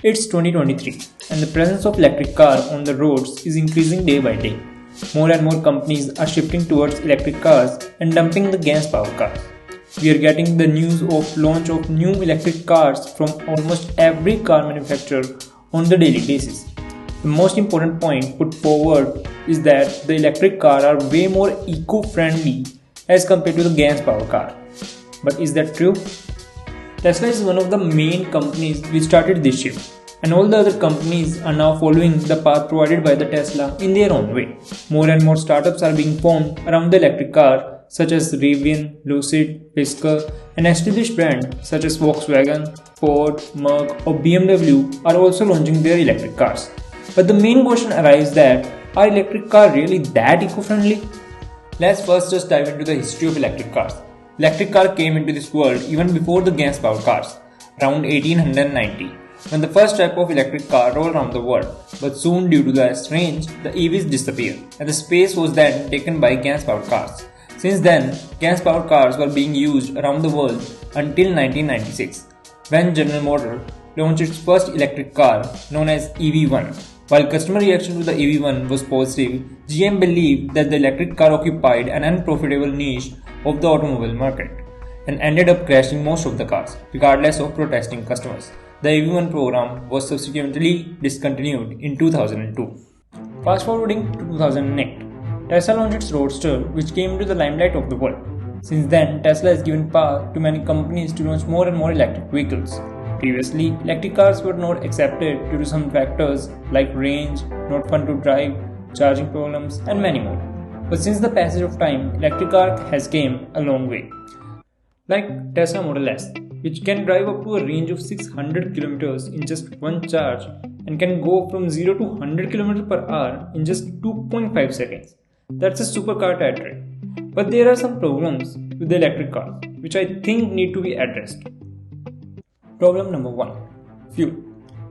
It's 2023 and the presence of electric car on the roads is increasing day by day. More and more companies are shifting towards electric cars and dumping the gas powered cars. We are getting the news of launch of new electric cars from almost every car manufacturer on the daily basis. The most important point put forward is that the electric cars are way more eco-friendly as compared to the gas powered car. But is that true? Tesla is one of the main companies which started this shift, and all the other companies are now following the path provided by the Tesla in their own way. More and more startups are being formed around the electric car, such as Rivian, Lucid, Fisker, and established brands such as Volkswagen, Ford, Merc, or BMW are also launching their electric cars. But the main question arises that, are electric cars really that eco-friendly? Let's first just dive into the history of electric cars. Electric car came into this world even before the gas-powered cars, around 1890, when the first type of electric car rolled around the world. But soon, due to the range, the EVs disappeared, and the space was then taken by gas-powered cars. Since then, gas-powered cars were being used around the world until 1996, when General Motors launched its first electric car, known as EV1. While customer reaction to the EV1 was positive, GM believed that the electric car occupied an unprofitable niche of the automobile market and ended up crashing most of the cars, regardless of protesting customers. The EV1 program was subsequently discontinued in 2002. Fast forwarding to 2008, Tesla launched its Roadster, which came into the limelight of the world. Since then, Tesla has given path to many companies to launch more and more electric vehicles. Previously, electric cars were not accepted due to some factors like range, not fun to drive, charging problems, and many more. But since the passage of time, electric car has came a long way. Like Tesla Model S, which can drive up to a range of 600 km in just one charge and can go from 0 to 100 km per hour in just 2.5 seconds. That's a supercar territory. But there are some problems with the electric car, which I think need to be addressed. Problem number 1. Fuel.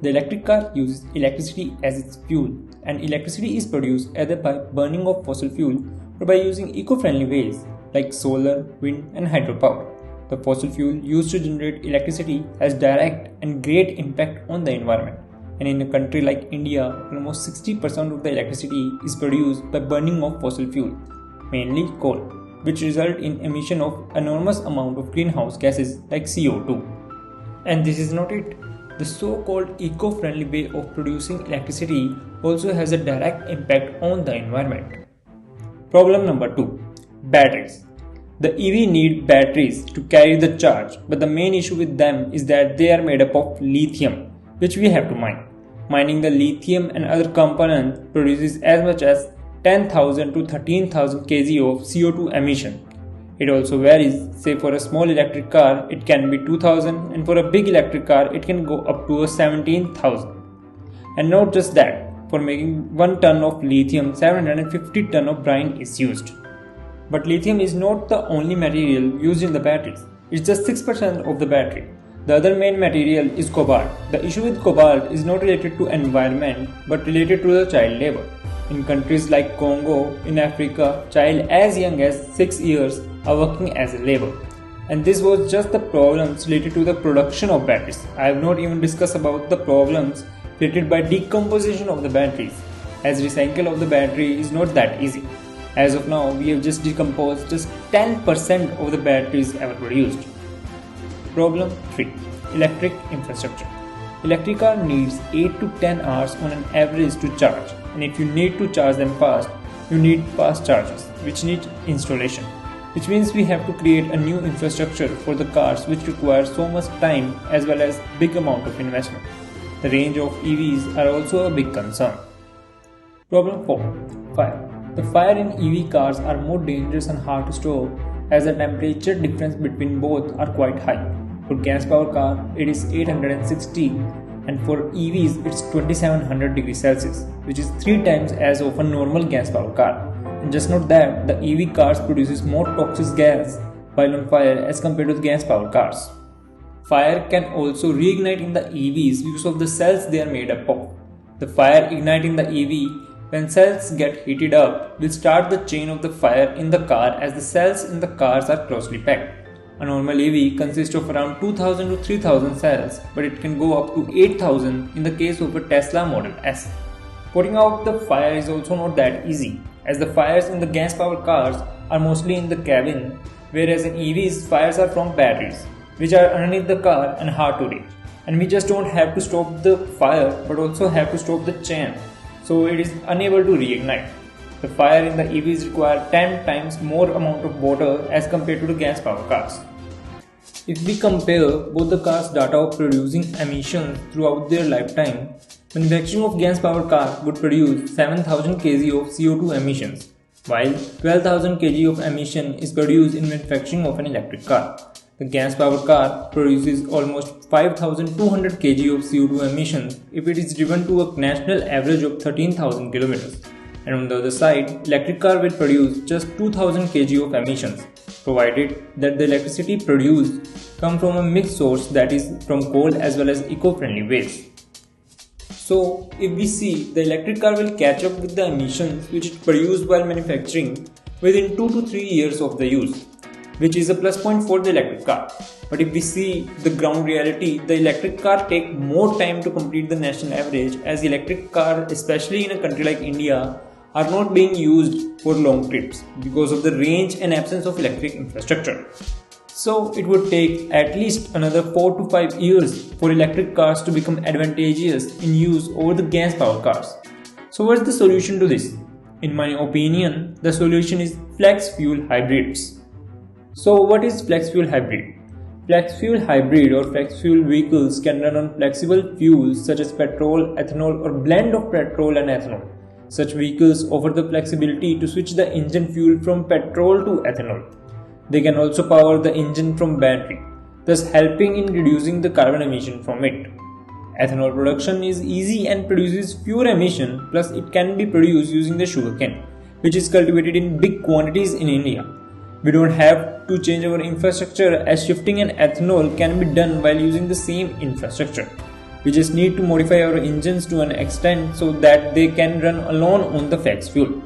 The electric car uses electricity as its fuel, and electricity is produced either by burning of fossil fuel or by using eco-friendly ways like solar, wind, and hydropower. The fossil fuel used to generate electricity has direct and great impact on the environment. And in a country like India, almost 60% of the electricity is produced by burning of fossil fuel, mainly coal, which result in emission of enormous amount of greenhouse gases like CO2. And this is not it. The so-called eco-friendly way of producing electricity also has a direct impact on the environment. Problem number 2. Batteries. The EV need batteries to carry the charge, but the main issue with them is that they are made up of lithium, which we have to mine. Mining the lithium and other components produces as much as 10,000 to 13,000 kg of CO2 emission. It also varies, say for a small electric car it can be 2,000 and for a big electric car it can go up to 17,000. And not just that, for making 1 ton of lithium 750 ton of brine is used. But lithium is not the only material used in the batteries, it's just 6% of the battery. The other main material is cobalt. The issue with cobalt is not related to environment but related to the child labor. In countries like Congo, in Africa, child as young as 6 years are working as a labor. And this was just the problems related to the production of batteries. I have not even discussed about the problems created by decomposition of the batteries, as recycle of the battery is not that easy. As of now, we have just decomposed just 10% of the batteries ever produced. Problem 3. Electric infrastructure. Electric car needs 8 to 10 hours on an average to charge, and if you need to charge them fast, you need fast chargers, which need installation. Which means we have to create a new infrastructure for the cars which require so much time as well as big amount of investment. The range of EVs are also a big concern. Problem 4. Fire. The fire in EV cars are more dangerous and hard to stop as the temperature difference between both are quite high. For gas powered car it is 860 and for EVs it's 2700 degrees Celsius, which is 3 times as of a normal gas powered car. And just note that the EV cars produces more toxic gas while on fire as compared to the gas powered cars. Fire can also reignite in the EVs because of the cells they are made up of. The fire igniting the EV when cells get heated up will start the chain of the fire in the car as the cells in the cars are closely packed. A normal EV consists of around 2000 to 3000 cells, but it can go up to 8000 in the case of a Tesla Model S. Putting out the fire is also not that easy, as the fires in the gas-powered cars are mostly in the cabin, whereas in EVs fires are from batteries, which are underneath the car and hard to reach. And we just don't have to stop the fire but also have to stop the chain, so it is unable to reignite. The fire in the EVs require 10 times more amount of water as compared to the gas powered cars. If we compare both the cars' data of producing emissions throughout their lifetime, manufacturing of gas powered car would produce 7000 kg of CO2 emissions, while 12,000 kg of emission is produced in manufacturing of an electric car. The gas-powered car produces almost 5,200 kg of CO2 emissions if it is driven to a national average of 13,000 km. And on the other side, electric car will produce just 2,000 kg of emissions, provided that the electricity produced comes from a mixed source, that is from coal as well as eco-friendly waste. So, if we see, the electric car will catch up with the emissions which it produced while manufacturing within 2 to 3 years of the use, which is a plus point for the electric car. But if we see the ground reality, the electric car take more time to complete the national average, as electric car, especially in a country like India, are not being used for long trips because of the range and absence of electric infrastructure. So it would take at least another 4 to 5 years for electric cars to become advantageous in use over the gas powered cars. So what's the solution to this? In my opinion, the solution is flex fuel hybrids. So what is flex fuel hybrid? Flex fuel hybrid or flex fuel vehicles can run on flexible fuels such as petrol, ethanol or blend of petrol and ethanol. Such vehicles offer the flexibility to switch the engine fuel from petrol to ethanol. They can also power the engine from battery, thus helping in reducing the carbon emission from it. Ethanol production is easy and produces fewer emission, plus it can be produced using the sugarcane, which is cultivated in big quantities in India. We don't have to change our infrastructure, as shifting an ethanol can be done while using the same infrastructure. We just need to modify our engines to an extent so that they can run alone on the flex fuel.